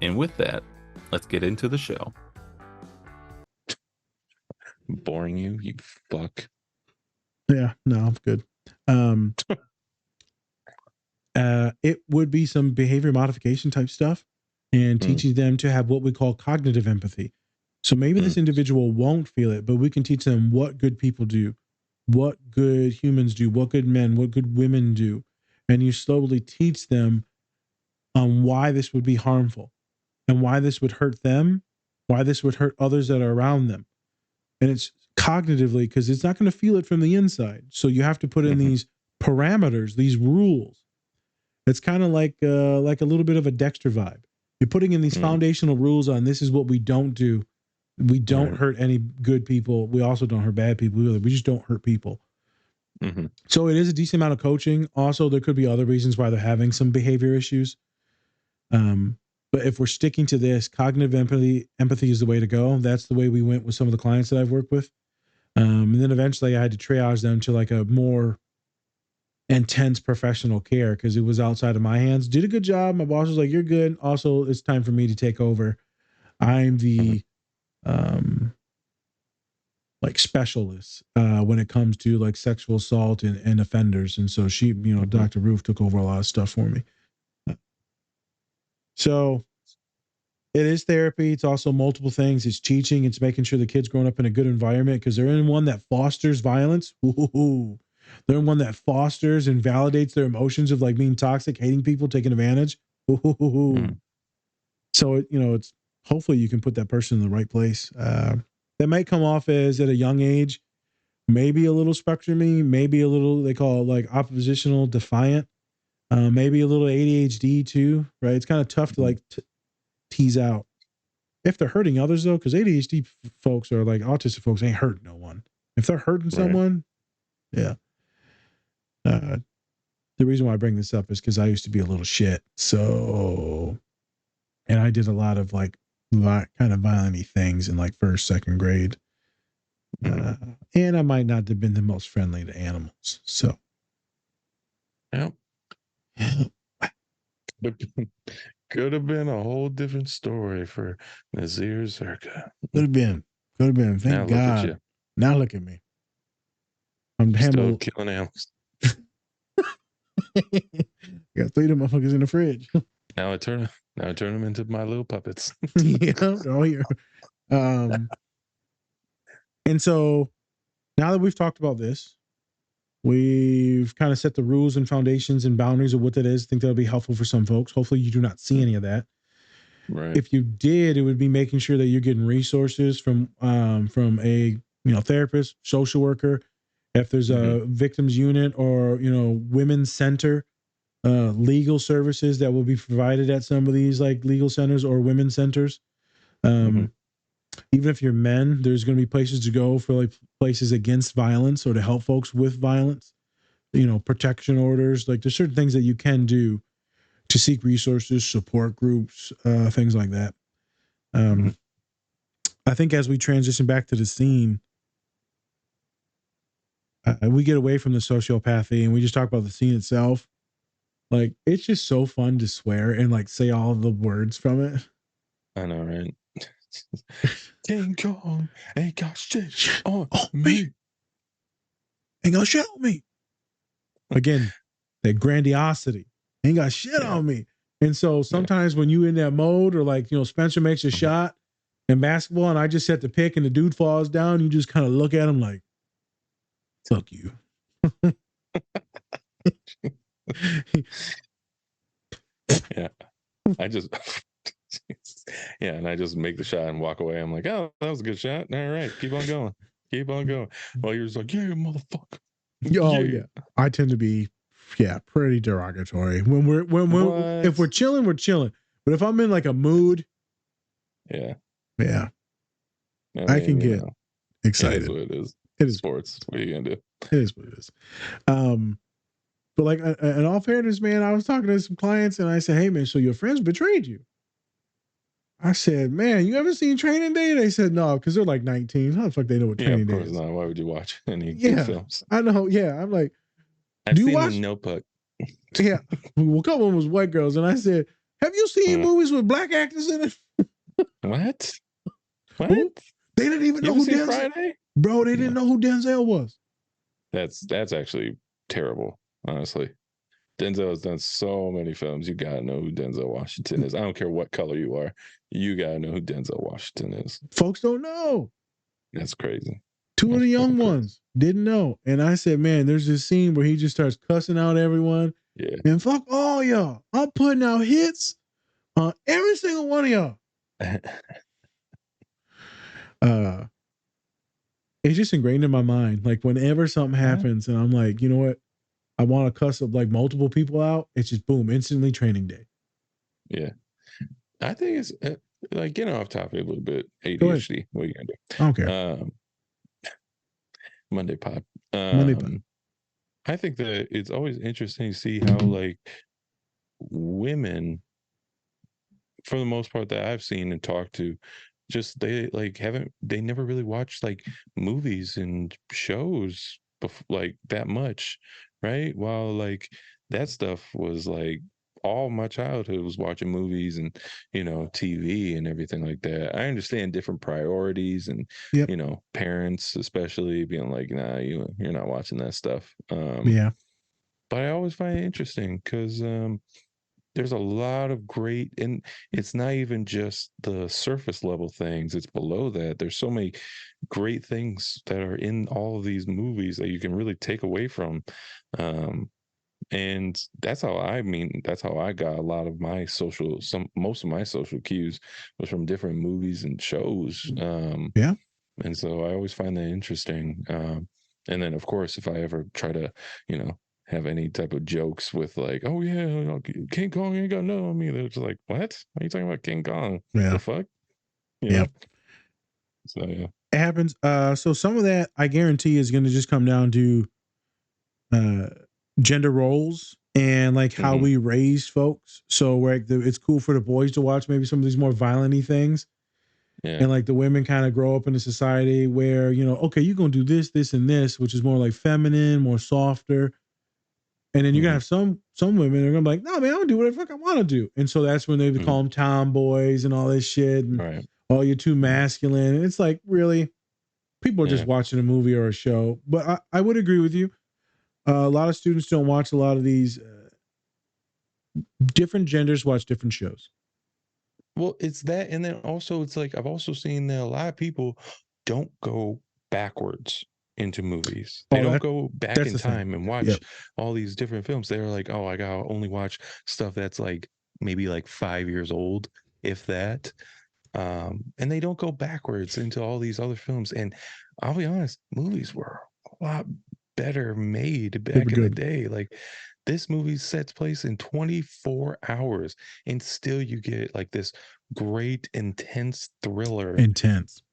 And with that, let's get into the show. Boring you fuck. Yeah, no, I'm good. It would be some behavior modification type stuff and teaching them to have what we call cognitive empathy. So maybe this individual won't feel it, but we can teach them what good people do, what good humans do, what good men, what good women do. And you slowly teach them on why this would be harmful and why this would hurt them, why this would hurt others that are around them. And it's cognitively because it's not going to feel it from the inside. So you have to put in these parameters, these rules. It's kind of like a little bit of a Dexter vibe. You're putting in these foundational rules on this is what we don't do. We don't hurt any good people. We also don't hurt bad people either. We just don't hurt people. So it is a decent amount of coaching. Also, there could be other reasons why they're having some behavior issues. But if we're sticking to this, cognitive empathy is the way to go. That's the way we went with some of the clients that I've worked with. And then eventually I had to triage them to like a more intense professional care because it was outside of my hands. Did a good job. My boss was like, "You're good." Also, it's time for me to take over. I'm the like specialist when it comes to like sexual assault and offenders. And so she, Dr. Roof took over a lot of stuff for me. So it is therapy. It's also multiple things. It's teaching. It's making sure the kid's growing up in a good environment because they're in one that fosters violence. Ooh. They're in one that fosters and validates their emotions of like being toxic, hating people, taking advantage. So, it's hopefully you can put that person in the right place. That might come off as at a young age, maybe a little spectrumy, maybe a little, they call it like oppositional defiant, maybe a little ADHD too, right? It's kind of tough to like tease out if they're hurting others though, because ADHD folks are like autistic folks ain't hurting no one. If they're hurting someone, yeah. The reason why I bring this up is because I used to be a little shit. So, and I did a lot of like kind of violent things in like first, second grade. And I might not have been the most friendly to animals. So, Yep. Could have been a whole different story for Nazir Zerka. Could have been. Thank now God. Look at you. Now look at me. I'm still killing animals. Got 3 of them motherfuckers in the fridge. Now I turn them into my little puppets. Yeah. Oh, yeah. And so now that we've talked about this, we've kind of set the rules and foundations and boundaries of what that is. I think that'll be helpful for some folks. Hopefully you do not see any of that. Right. If you did, it would be making sure that you're getting resources from a therapist, social worker. If there's a victims unit or women's center, legal services that will be provided at some of these like legal centers or women's centers. Even if you're men, there's going to be places to go for like places against violence or to help folks with violence. Protection orders. Like there's certain things that you can do to seek resources, support groups, things like that. I think as we transition back to the scene, we get away from the sociopathy and we just talk about the scene itself. Like, it's just so fun to swear and like say all the words from it. I know, right? King Kong ain't got shit on me. Ain't got shit on me. Again, that grandiosity. Ain't got shit on me. And so sometimes when you in that mode or like, Spencer makes a shot in basketball and I just set the pick and the dude falls down, you just kind of look at him like, fuck you. Yeah. And I just make the shot and walk away. I'm like, oh, that was a good shot. All right, keep on going. While you're just like, yeah, motherfucker. Oh yeah. I tend to be pretty derogatory. If we're chilling, we're chilling. But if I'm in like a mood, I can get excited. It is what it is. It is sports. What are you gonna do? It is what it is. But like, in all fairness, man, I was talking to some clients and I said, "Hey, man, so your friends betrayed you?" I said, "Man, you ever seen Training Day?" They said, "No," because they're like 19. How the fuck they know what Yeah, Training of Day course is? not. Why would you watch any good Yeah, films? I know. Yeah, I'm like, I've do you seen The watch? Notebook. Yeah, well, a couple of them was white girls, and I said, "Have you seen Yeah. movies with black actors in it?" What? What? Who? They didn't even You know ever who seen Denzel. Friday? Bro, they No. didn't know who Denzel was. That's actually terrible, honestly. Denzel has done so many films. You gotta know who Denzel Washington is. I don't care what color you are. You gotta know who Denzel Washington is. Folks don't know. That's crazy. Two of That's the fucking young crazy. ones didn't know. And I said, "Man, there's this scene where he just starts cussing out everyone. Yeah. And fuck all y'all. I'm putting out hits on every single one of y'all." Uh, it's just ingrained in my mind. Like whenever something happens and I'm like, you know what? I want to cuss up like multiple people out. It's just boom, instantly Training Day. Yeah. I think it's like getting off topic a little bit. Go ahead. ADHD. What are you gonna do? I don't care. Monday pop. Money pop. I think that it's always interesting to see how like women, for the most part that I've seen and talked to, just they never really watched like movies and shows like that much, right? While like that stuff was like all my childhood was watching movies and TV and everything like that. I understand different priorities and Yep. parents especially being like, nah, you're not watching that stuff. Yeah. But I always find it interesting because there's a lot of great, and it's not even just the surface level things, it's below that. There's so many great things that are in all of these movies that you can really take away from. And that's how I got a lot of my most of my social cues was from different movies and shows. Yeah. And so I always find that interesting. And then of course, if I ever try to, have any type of jokes with like, oh yeah, King Kong ain't got nothing on me, they're just like, what? Why are you talking about King Kong? Yeah. The fuck? Yeah. So yeah. It happens. So some of that I guarantee is going to just come down to gender roles and like how we raise folks. So where it's cool for the boys to watch maybe some of these more violent-y things. Yeah. And like the women kind of grow up in a society where, okay, you're going to do this, this, and this, which is more like feminine, more softer. And then you're gonna have some women are gonna be like, no, man, I'm gonna do whatever the fuck I want to do. And so that's when they call them tomboys and all this shit. And Right. oh, you're too masculine. And it's like, really, people are just watching a movie or a show. But I would agree with you. A lot of students don't watch a lot of these different genders watch different shows. Well, it's that, and then also it's like I've also seen that a lot of people don't go backwards into movies. They don't go back in time and watch all these different films. They're like, oh, I gotta only watch stuff that's like maybe like 5 years old, if that. And they don't go backwards into all these other films. And I'll be honest, movies were a lot better made back in the day. Like this movie sets place in 24 hours and still you get like this great intense thriller. Intense.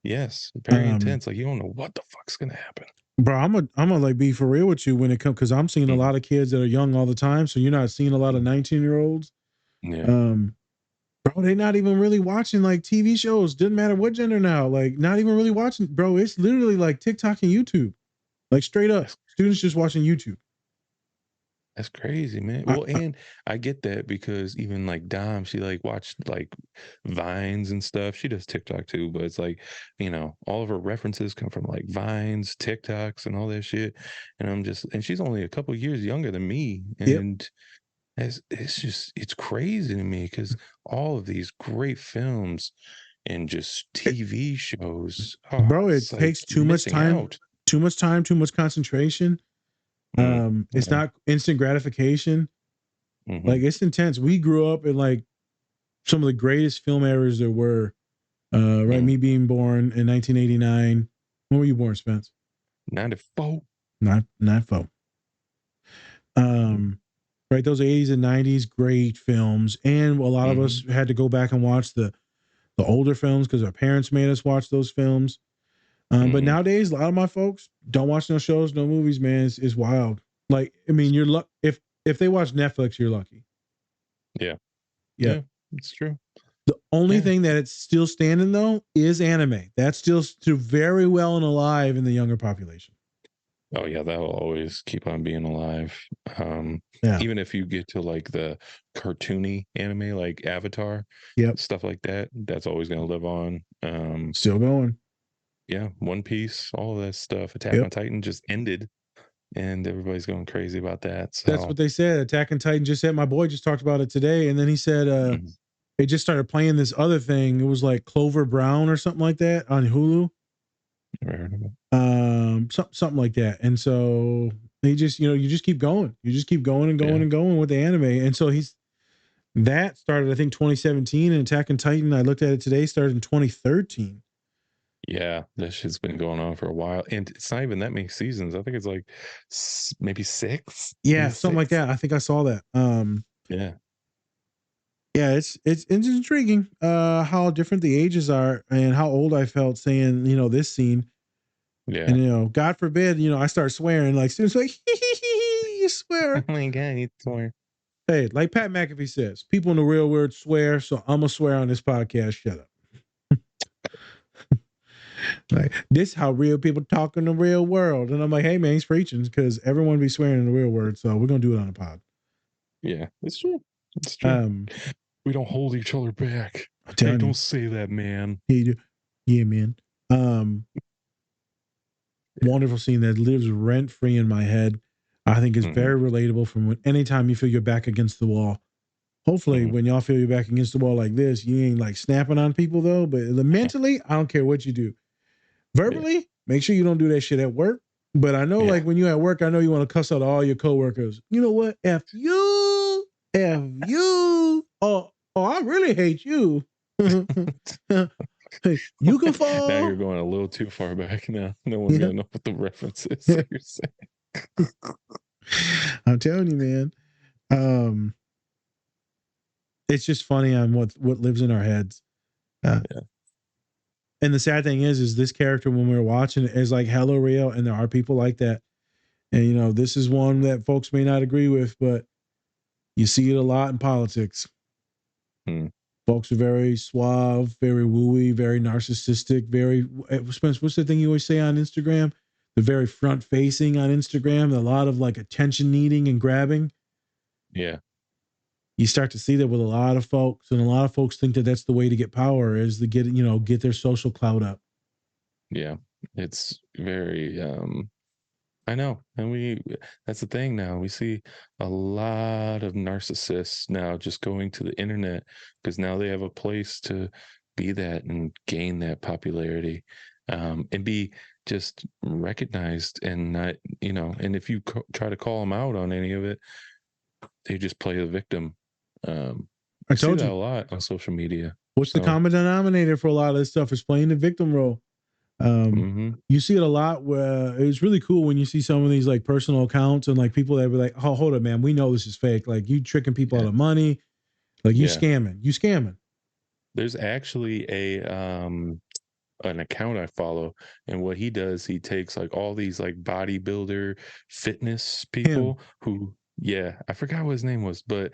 Yes, very intense. Like you don't know what the fuck's gonna happen. Bro, I'm gonna like be for real with you when it comes, because I'm seeing a lot of kids that are young all the time. So you're not seeing a lot of 19-year-olds. Yeah. Bro, they're not even really watching like TV shows. Doesn't matter what gender now. Like not even really watching, bro. It's literally like TikTok and YouTube. Like straight up. Students just watching YouTube. That's crazy, man. Well, and I get that because even like Dom, she like watched like Vines and stuff. She does TikTok too, but it's like, all of her references come from like Vines, TikToks, and all that shit. And she's only a couple years younger than me. And it's crazy to me because all of these great films and just TV shows, bro, it takes too much time, too much concentration. It's not instant gratification. Like it's intense. We grew up in like some of the greatest film eras there were. Right, me being born in 1989. When were you born, Spence? 94. 94. Right, those 80s and 90s, great films, and a lot of us had to go back and watch the older films because our parents made us watch those films. But nowadays, a lot of my folks don't watch no shows, no movies. Man, it's wild. Like, I mean, you're if they watch Netflix, you're lucky. Yeah. Yeah. It's true. The only Yeah. thing that it's still standing though is anime. That's still very well and alive in the younger population. Oh yeah, that will always keep on being alive. Yeah. Even if you get to like the cartoony anime like Avatar, Yep. stuff like that, that's always going to live on. Still going. Yeah, One Piece, all of that stuff. Attack Yep. on Titan just ended, and everybody's going crazy about that. So That's what they said. Attack on Titan just said. My boy just talked about it today, and then he said mhm. they just started playing this other thing. It was like Clover Brown or something like that on Hulu. Never heard of it. Something like that. And so they just, you just keep going. You just keep going and going Yeah. and going with the anime. And so that started, I think, 2017, and Attack on Titan, I looked at it today, started in 2013. Yeah, this shit's been going on for a while, and it's not even that many seasons. I think it's like maybe 6. Yeah, Maybe something like 6. that. I think I saw that. Yeah, Yeah, it's intriguing how different the ages are and how old I felt saying, this scene. yeah. And God forbid, I start swearing, like students like you swear. Oh my god, you swear. Hey, like Pat McAfee says, people in the real world swear, so I'm gonna swear on this podcast. Shut up. Like, this how real people talk in the real world. And I'm like, hey man, he's preaching because everyone be swearing in the real world. So we're gonna do it on a pod. Yeah, it's true. It's true. We don't hold each other back. Hey, don't say that, man. Yeah, man. Wonderful scene that lives rent free in my head. I think is very relatable from anytime you feel your back against the wall. Hopefully, when y'all feel your back against the wall like this, you ain't like snapping on people though. But mentally, I don't care what you do. Verbally, make sure you don't do that shit at work. But I know, like when you're at work, I know you want to cuss out all your coworkers. You know what? F you. Oh, I really hate you. You can fall. Now you're going a little too far back now. No one's going to know what the reference is that you're saying. I'm telling you, man. It's just funny on what lives in our heads. And the sad thing is this character, when we were watching it, is like hella real, and there are people like that. And this is one that folks may not agree with, but you see it a lot in politics. Folks are very suave, very wooey, very narcissistic, very. Spence, what's the thing you always say on Instagram? The very front facing on Instagram. A lot of like attention needing and grabbing. Yeah. You start to see that with a lot of folks, and a lot of folks think that that's the way to get power, is to get their social clout up. Yeah, it's very I know. And that's the thing now. We see a lot of narcissists now just going to the internet because now they have a place to be that and gain that popularity, and be just recognized, and not, and if you try to call them out on any of it, they just play the victim. I told you that a lot on social media. What's the common denominator for a lot of this stuff is playing the victim role. You see it a lot where it's really cool when you see some of these like personal accounts and like people that be like, oh, hold up, man, we know this is fake. Like you tricking people out of money. Like you scamming. There's actually an account I follow, and what he does, he takes like all these like bodybuilder fitness people who, I forgot what his name was, but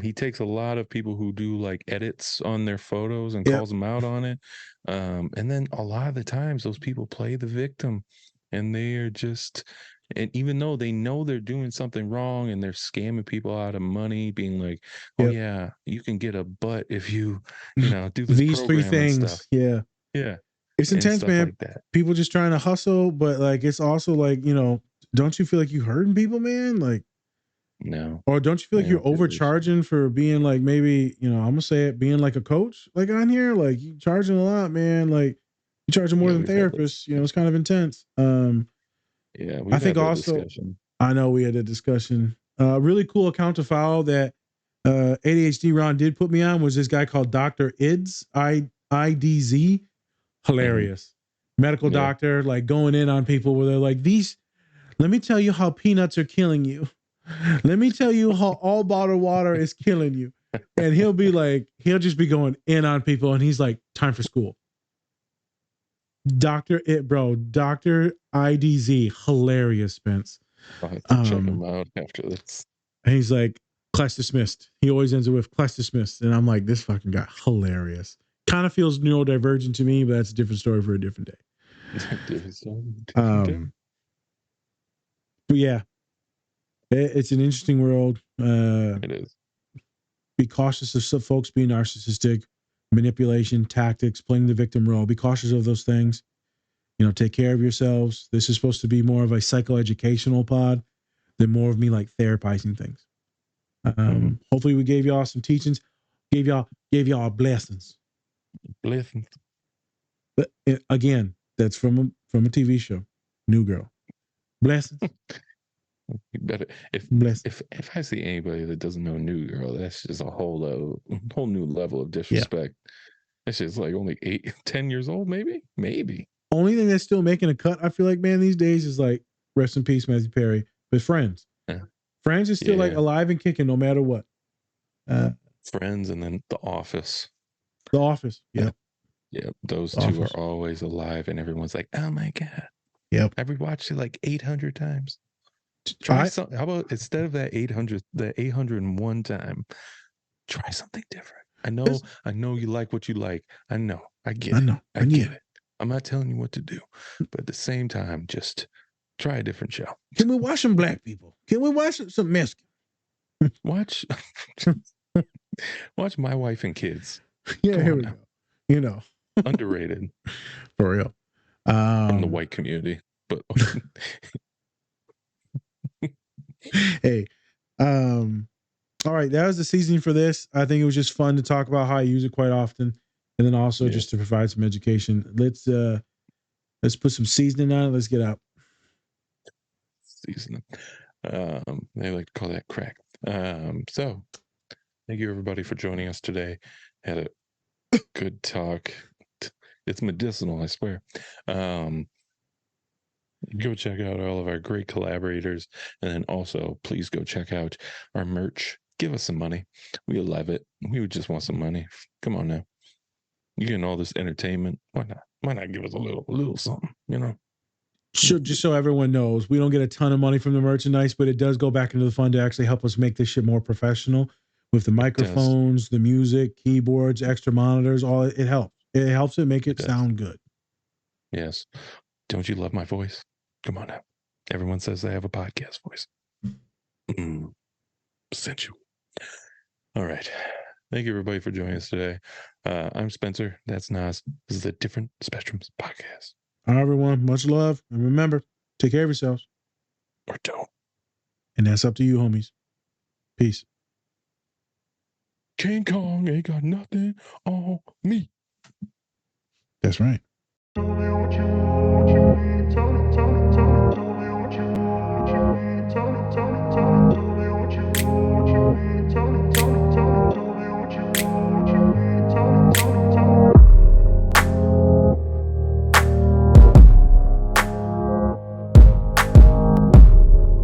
he takes a lot of people who do like edits on their photos and calls them out on it. And then a lot of the times those people play the victim, and they are just, and even though they know they're doing something wrong and they're scamming people out of money, being like, oh yeah, you can get a butt if you do this these three things. and stuff. Yeah. It's intense, man. Like people just trying to hustle, but like it's also like, don't you feel like you hurting people, man? Like, no. Or don't you feel like you're overcharging for being like, maybe, I'm gonna say it, being like a coach, like on here, like you charging a lot, man. Like you charging more than therapists, it's kind of intense. I think also, discussion. I know we had a discussion. Really cool account to follow that ADHD Ron did put me on was this guy called Dr. Idz, IDZ. Hilarious. Medical doctor, like going in on people where they're like, let me tell you how peanuts are killing you. Let me tell you how all bottled water is killing you. And he'll just be going in on people, and he's like, time for school. Dr. IDZ, hilarious, Spence. I'll have to check him out after this. And he's like, class dismissed. He always ends it with class dismissed. And I'm like, this fucking guy, hilarious. Kind of feels neurodivergent to me, but that's a different story for a different day. But yeah, it's an interesting world. It is. Be cautious of some folks being narcissistic, manipulation, tactics, playing the victim role. Be cautious of those things. Take care of yourselves. This is supposed to be more of a psychoeducational pod than more of me like therapizing things. Hopefully we gave y'all some teachings, gave y'all blessings. Blessings. But again, that's from a TV show, New Girl. Blessings. You better if I see anybody that doesn't know New Girl, that's just a whole new level of disrespect. Yeah. That's just like only 10 years old, maybe. Only thing that's still making a cut, I feel like, man, these days is like rest in peace, Matthew Perry. But Friends, Friends is still like alive and kicking no matter what. Friends, and then The Office. The Office, yeah. Yeah, those two are always alive, and everyone's like, "Oh my god!" Yep, I've rewatched it like 800 times. Try something. How about instead of that 801 time, try something different. I know you like what you like. I know. I get it. I'm not telling you what to do, but at the same time, just try a different show. Can we watch some black people? Can we watch some Mexican? Watch My Wife and Kids. Yeah, here we go. Underrated. For real. From the white community. But hey, all right, that was the seasoning for this. I think it was just fun to talk about how I use it quite often, and then also just to provide some education. Let's put some seasoning on it. Let's get out. Seasoning. They like to call that crack. So thank you everybody for joining us today. Had a good talk. It's medicinal, I swear. Go check out all of our great collaborators, and then also please go check out our merch. Give us some money. We love it. We would just want some money. Come on now. You're getting all this entertainment. Why not? Why not give us a little something, Sure, just so everyone knows, we don't get a ton of money from the merchandise, but it does go back into the fund to actually help us make this shit more professional with the microphones, the music, keyboards, extra monitors, all it helps. It helps it make it sound good. Yes. Don't you love my voice? Come on now. Everyone says they have a podcast voice. Sensual. All right. Thank you, everybody, for joining us today. I'm Spencer. That's Nas. This is the Different Spectrums Podcast. All right, everyone. Much love. And remember, take care of yourselves. Or don't. And that's up to you, homies. Peace. King Kong ain't got nothing on me. That's right.